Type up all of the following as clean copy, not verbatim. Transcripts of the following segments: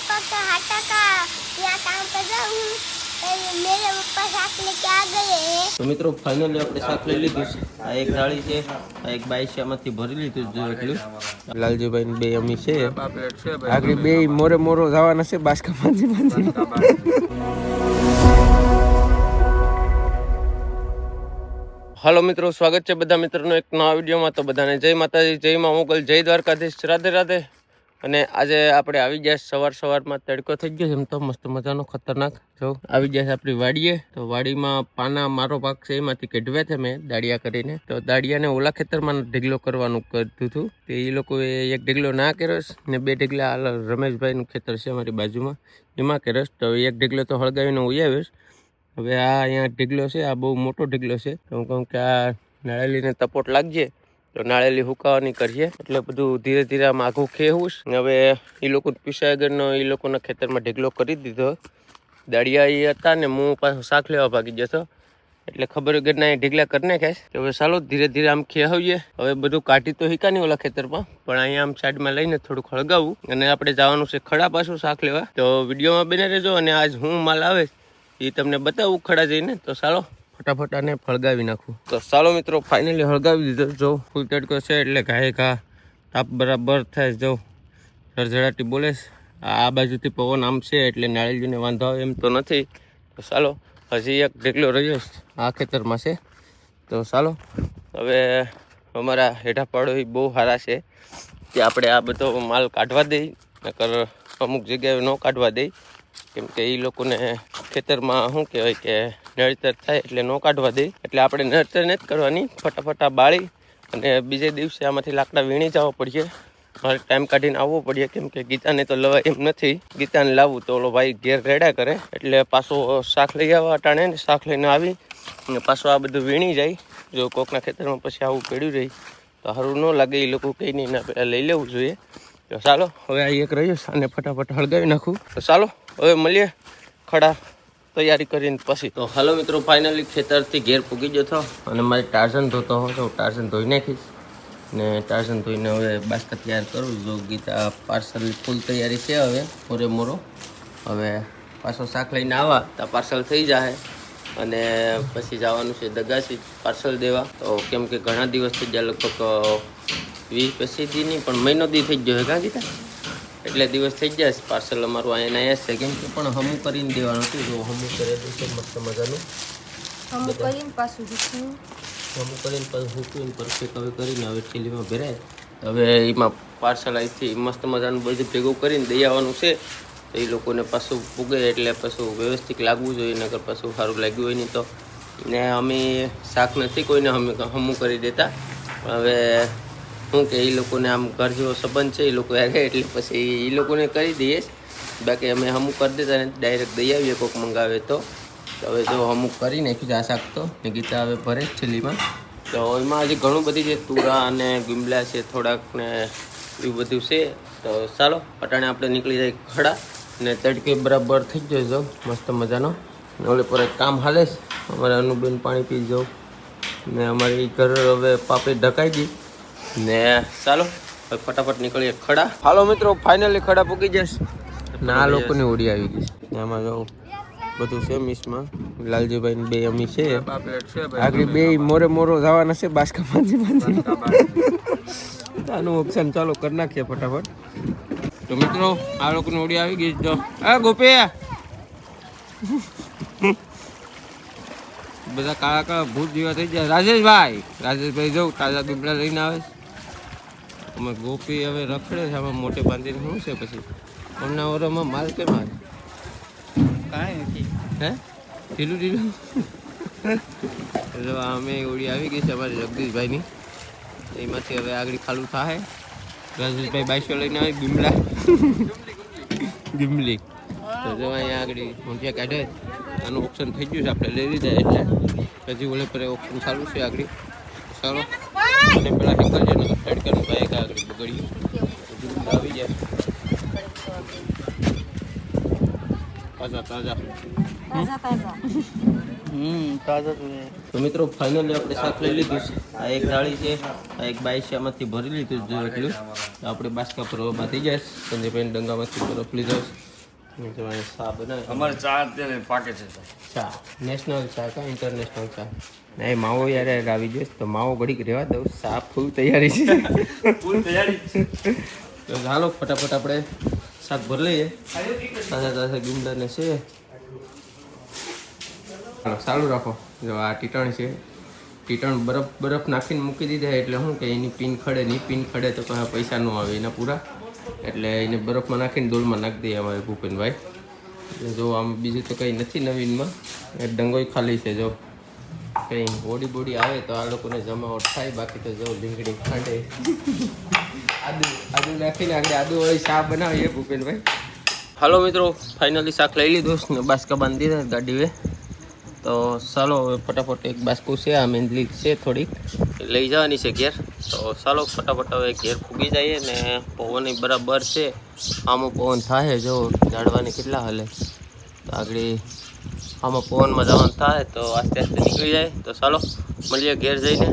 पापा का हाथा का यहाँ काम कर रहा हूँ। मेरे पापा साथ लेके आ गए हैं। તો મિત્રો ફાઇનલી આપણે શાક લઈ લીધું છે. આ એક થાળી છે, આ એક બાઈસિયામાંથી ભરી લીધું જો એટલું. લાલજીભાઈ બે અમી છે, આગળ બે મોરે મોરો જવાના છે બાસકા માંજી. હાલો મિત્રો, સ્વાગત છે બધા મિત્રોનો એક નવા વિડીયોમાં. તો બધાને જય માતાજી, જય મા મોગલ, જય દ્વારકાધીશ, રાધે રાધે. અને આજે આપણે આવી ગયા સવારમાં તડકો થઈ ગયો છે એમ તો મસ્ત મજાનો ખતરનાક. જો આવી ગયા છે આપણી વાડીએ. તો વાડીમાં પાના મારો પાક છે એમાંથી કઢવ્યા છે મેં દાડિયા કરીને. તો દાડિયાને ઓલા ખેતરમાં ઢીગલો કરવાનું કર્યું હતું. તો એ લોકોએ એક ઢીગલો ના કર્યો ને બે ઢીગલા હાલ રમેશભાઈનું ખેતર છે અમારી બાજુમાં એમાં કર્યો. તો એક ઢીગલો તો હળગાવીને ઉઈ આવ્યો. હવે આ અહીંયા ઢીગલો છે, આ બહુ મોટો ઢીગલો છે. તો હું કહું કે આ નાળેલીને તપોટ લાગજે તો નાળેલી હુકાવાની કરીએ એટલે બધું ધીરે ધીરે આમ આઘું ખેવું. હવે એ લોકો પીસાય આગળનો એ લોકોના ખેતરમાં ઢીગલો કરી દીધો. દાડિયા એ હતા ને હું પાછો શાક લેવા ભાગી જતો એટલે ખબર વગરના એ ઢીગલા કરી નાખ્યા. તો હવે ચાલો ધીરે ધીરે આમ ખેવીએ. હવે બધું કાઢી તો હિકા નહીં ઓલા ખેતરમાં, પણ અહીંયા આમ સાઈડમાં લઈને થોડુંક હળગાવું અને આપણે જવાનું છે ખડા પાછું શાક લેવા. તો વિડીયોમાં બને રહેજો અને આજ હું માલ આવે એ તમને બતાવું ખડા જઈને. તો ચાલો ફટાફટ આને હળગાવી નાખું. તો ચાલો મિત્રો ફાઇનલી હળગાવી દીધો. જો ફૂલ તડકો છે એટલે ઘાએ ઘા તાપ બરાબર થાય. જો ઝળઝળાટી બોલે. આ બાજુથી પવન આમ છે એટલે નાળિયેરને વાંધો આવે એમ તો નથી. તો ચાલો હજી એક ઢેકલો રહ્યો આ ખેતરમાં છે. તો ચાલો હવે અમારા હેઠા પાડો એ બહુ સારા છે કે આપણે આ બધો માલ કાઢવા દઈ, નકર અમુક જગ્યાએ ન કાઢવા દઈ. કેમ કે એ લોકોને ખેતરમાં શું કહેવાય કે નડતર થાય એટલે ન કાઢવા દે. એટલે આપણે નડતર નથી કરવાની, ફટાફટ બાળી અને બીજે દિવસે આમાંથી લાકડા વીણી જવા પડીએ. મારે ટાઈમ કાઢીને આવવો પડીએ કેમ કે ગીતાને તો લવાય એમ નથી. ગીતાને લાવવું તો ઓલો ભાઈ ઘેર રેડા કરે એટલે પાછો શાક લઈ આવવા અટાણે ને શાક લઈને આવી અને પાછો આ બધું વીણી જાય. જો કોકના ખેતરમાં પછી આવું પડ્યું રહી તો સારું ન લાગે. એ લોકો કંઈ નહીં ના પહેલાં લઈ લેવું જોઈએ. તો ચાલો હવે આ એક રહ્યો અને ફટાફટ હળગાવી નાખું. તો ચાલો હવે મળીએ ખડા તૈયારી કરીને પછી. તો હાલો મિત્રો ફાઇનલી ખેતરથી ઘેર પૂગી ગયો હતો અને મારે ટાર્ઝન ધોતો હોય તો ટાર્ઝન ધોઈ નાખીશ ને ટાર્ઝન ધોઈને હવે બાસ્કેટ તૈયાર કરું. જો ગીતા પાર્સલ ફૂલ તૈયારી છે હવે મોરે મોરો. હવે પાછો શાક લઈને આવવા તો પાર્સલ થઈ જાય અને પછી જવાનું છે દગાસી પાર્સલ દેવા. તો કેમ કે ઘણા દિવસ થઈ ગયા, લગભગ 20-25 દી નહીં પણ મહિનો દી થઈ ગયો કાં ગીતા, એટલે દિવસ થઈ જાય પાર્સલ અમારું અહીંયા છે. કેમ કે પણ હમું કરીને દેવાનું હતું. જો હમું કરેલું છે મસ્ત મજાનું. હમું કરીને પાછું હૂકવીને પરફેક્ટ હવે કરીને હવે થેલીમાં ભરાય. હવે એમાં પાર્સલ અહીંથી મસ્ત મજાનું બધું ભેગું કરીને દઈ આવવાનું છે. તો એ લોકોને પાછું પૂગે એટલે પાછું વ્યવસ્થિત લાગવું જોઈએ, નકર પાછું સારું લાગ્યું હોય નહીં તો. ને અમે શાક નથી કોઈને હમું કરી દેતા. હવે શું કે એ લોકોને આમ ઘર જેવો સંબંધ છે એ લોકો યારે એટલે પછી એ લોકોને કરી દઈએ. બાકી અમે અમુક કરી દેતા ને ડાયરેક્ટ દઈ આવીએ કોઈક મંગાવે તો. હવે જો અમુક કરી નાખ્યું આ શાક તો ને ગીતા હવે ભરે જ છેલ્લીમાં. તો એમાં હજી ઘણું બધી છે, તુરા અને ગીમલા છે થોડાક ને એવું બધું છે. તો ચાલો અટાણે આપણે નીકળી જાય ખડા ને તડકે બરાબર થઈ જાય. જો મસ્ત મજાનો ઓલે પર એક કામ હાલે છે અમારે અનુબેન પાણી પી જાઉં ને અમારી ઘર હવે પાપડી ઢકાઈ ગઈ ને. ચાલો ફટાફટ નીકળીએ ખડા. હાલો મિત્રો ફાઇનલી ખડા પૂકી જશે ને આ લોકોની ઓડી આવી ગઈ. આમાં જો બધું છે મિસમાં. લાલજીભાઈ બે અમી છે, આગળ બે મોરે મોરો જવાના છે બાસકા માંજી. આનું ઓપ્શન ચાલો કરી નાખીએ ફટાફટ. તો મિત્રો આ લોકોની ઓડી આવી ગઈ. જો આ ગોપે બધા કાળા કાળા ભૂત જેવા થઈ જાય. રાજેશભાઈ જવું તાજા દુબળા લઈને આવે. અમે ગોપી હવે રખડે છે આમાં મોટે બાંધીને. શું છે પછી અમના ઓરામાં માલ કેમ આવે? કાંઈ નથી. હે ઢીલું ઢીલું. અમે ઓળી આવી ગઈ છે અમારી જગદીશભાઈની. એમાંથી હવે આગળ ખાલું થાય. રાજેશભાઈ બાઈસો લઈને આવે ગીમલી. તો જો અહીંયા આગળ ઊંધિયા કાઢે આનું ઓપ્શન થઈ ગયું છે, આપણે લઈ લીધા એટલે હજી ઓલે પર ઓપ્શન ચાલુ છે આગળ. ચાલો અને પેલા નીકળીએ ને તડકાનું બાઈક આગળ બગડ્યું આવી જાય તાજા તાજા. તો મિત્રો ફાઇનલી આપણે શાક લઈ લીધું છે. આ એક થાળી છે, આ એક બાઈસિયામાંથી ભરી લીધું જો એટલું. આપણે બાસકા ભરવામાં થઈ જાય. સંજયભાઈ ડંગામાંથી બરફ લીધો જો અહીંયા ચા બનાવે અમારે ચા અત્યારે પાકે છે સાહેબ. ચા નેશનલ ચા કા ઇન્ટરનેશનલ ચા નહીં માવો યાર આવી જઈશ તો માવો ઘડીક રહેવા દઉં ચા ફૂલ તૈયારી છે ફૂલ તૈયારી. તો ચાલો ફટાફટ આપણે શાક ભરી લઈએ તાજા તાજા ગુંદરને છે ચાલો ચાલુ રાખો જો આ ટીટણ છે ટીટણ બરફ નાખીને મૂકી દીધા એટલે શું કે એની પિન ખડે નહીં પિન ખડે તો પછી પૈસા ન આવે એના પૂરા એટલે એને બરફમાં નાખીને ડોલમાં નાખી દઈએ અમારે ભૂપેનભાઈ એટલે જો આમ બીજું તો કંઈ નથી નવીનમાં એક ડંગોઈ ખાલી છે જો કંઈ બોડી બોડી આવે તો આ લોકોને જમાવટ થાય બાકી તો જો લીંગડી ખાંડે આદુ નાખીને આગળ આદુવાળી ચા બનાવીએ ભૂપેનભાઈ. હાલો મિત્રો ફાઇનલી શાક લઈ લીધું ને બાસકા બાંધી દીધા ગાડીએ તો ચાલો હવે ફટાફટ એક બાસ્કુ છે આ મેંદલી છે થોડીક લઈ જવાની છે ઘેર તો ચાલો ફટાફટ હવે ઘેર ફૂગી જઈએ ને પવન બરાબર છે આમાં પવન થાય જો ઝાડવાને કેટલા હાલે તો આગળ આમાં પવનમાં જવાનું થાય તો આસ્તે આસ્તે નીકળી જાય તો ચાલો મળીએ ઘેર જઈને.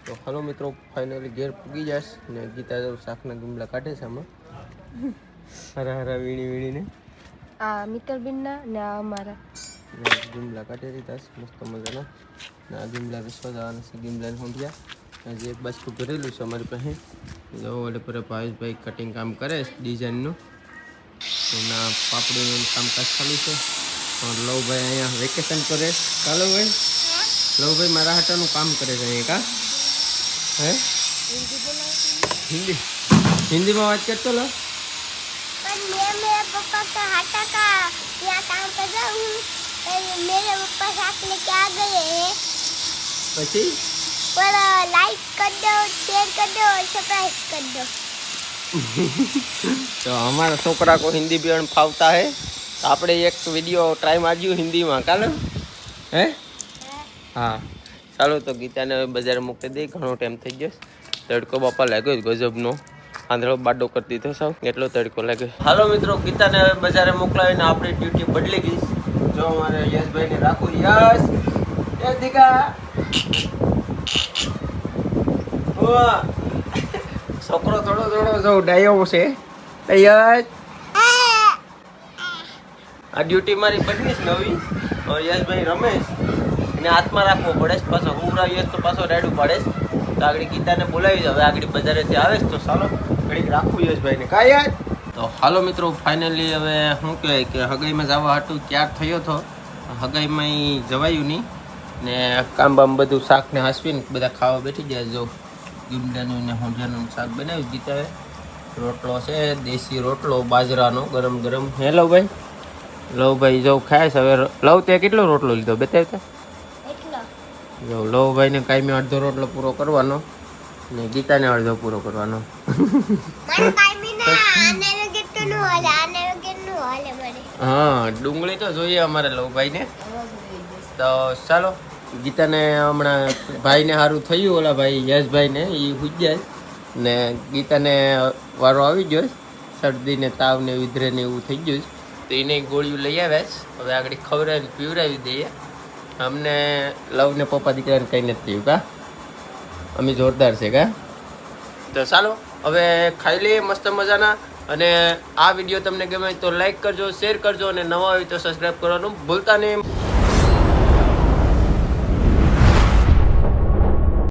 તો હાલો મિત્રો ફાઇનલી ઘેર ફૂગી જશ ને ગીતા જો શાકના ગુમલા કાઢે છે આમાં હરા હરા વીણી વીણીને આ મિત્રબેનના ને આ અમારા ગુમલા કાઢી દીધા મસ્ત મજાના ને આ ગુમલા રસવા જવાના છે ગુમલાને સમજ્યા જે એક બાજુ ભરેલું છે અમારી પાસે જો એટલે પર ભાવેશભાઈ કટિંગ કામ કરે છે ડિઝાઇનનું એના પાપડીનું કામકાજ ચાલુ છે લવભાઈ અહીંયા વેકેશન કરે ચાલો ભાઈ લવભાઈ મારા હાટાનું કામ કરે છે અહીંયા કા હે हिंदी में बात करते लो पर मैं मेरे पापा का हाटा का यहाँ काम कर रहा हूँ मेरे पापा साथ लेके आ गए हैं પછી पर लाइक कर दो शेयर कर दो और सब्सक्राइब कर दो. तो हमारा छोकरा को हिंदी भी फावता है तो આપણે એક વિડીયો ટ્રાય માર્યું હિન્દીમાં કાલે હે હા ચાલો તો ગીતાને બજાર મૂકી દઈ ઘણો ટાઈમ થઈ ગયો તડકો બાપા લાગ્યો ગજબનો આંધળો બાડો કરી દીધો સાવ એટલો તડકો લાગ્યો. હાલો મિત્રો ગીતાને હવે બજારે મોકલાવીને આપણી ડ્યુટી બદલી ગઈ જો અમારે યશભાઈને રાખું યશ દીકા છોકરો થોડો થોડો જો ડાયો છે યશ આ ડ્યુટી મારી બદલી જ નવી યશભાઈ રમેશ એને હાથમાં રાખવો પડે પાછો ઉમરા યશ તો પાછો રાડું પાડે તો આગળ ગીતાને બોલાવી હવે આગળ બજારેથી આવે તો ચાલો ઘડીક રાખવું યશભાઈને કાંઈ યાદ તો હાલો મિત્રો ફાઇનલી હવે શું કહેવાય કે હગાઈમાં જવા હાટું ત્યાર થયો હતો હગાઈમાં જવાયું નહીં ને કામ બામ બધું શાક ને હાંસવીને બધા ખાવા બેઠી જાય જો ગીમડાનું ને હોંડિયાનું શાક બનાવ્યું ગીતાએ રોટલો છે દેશી રોટલો બાજરાનો ગરમ ગરમ હે લવભાઈ લવભાઈ જો ખાય છે હવે લવ તે કેટલો રોટલો લીધો બતાવતા એટલો જો લવભાઈને કાયમી અડધો રોટલો પૂરો કરવાનો ને ગીતાને અડધો પૂરો કરવાનો મને કાઈ ના આને કેટલું નું હાલે આને કેટલું હાલે મને હા ડુંગળી તો જોઈએ અમારે લવભાઈને તો ચાલો ગીતાને હમણાં ભાઈને સારું થયું ઓલા ભાઈ યશભાઈને એ હુજ્યા ને ગીતાને વારો આવી ગયો શરદી ને તાવ ને વિધરે ને એવું થઈ ગયું તો એને ગોળીઓ લઈ આવ્યા છે હવે આગળ ખવડાવીને પીવડાવી દઈએ અમને લવ ને પપ્પા દીકરાને કંઈ નથી થયું કા અમે જોરદાર છે કા તો ચાલો હવે ખાઈ લઈએ મસ્ત મજાના અને આ વિડીયો તમને ગમે તો લાઈક કરજો શેર કરજો અને નવા હોય તો સબસ્ક્રાઈબ કરવાનું ભૂલતા નહીં.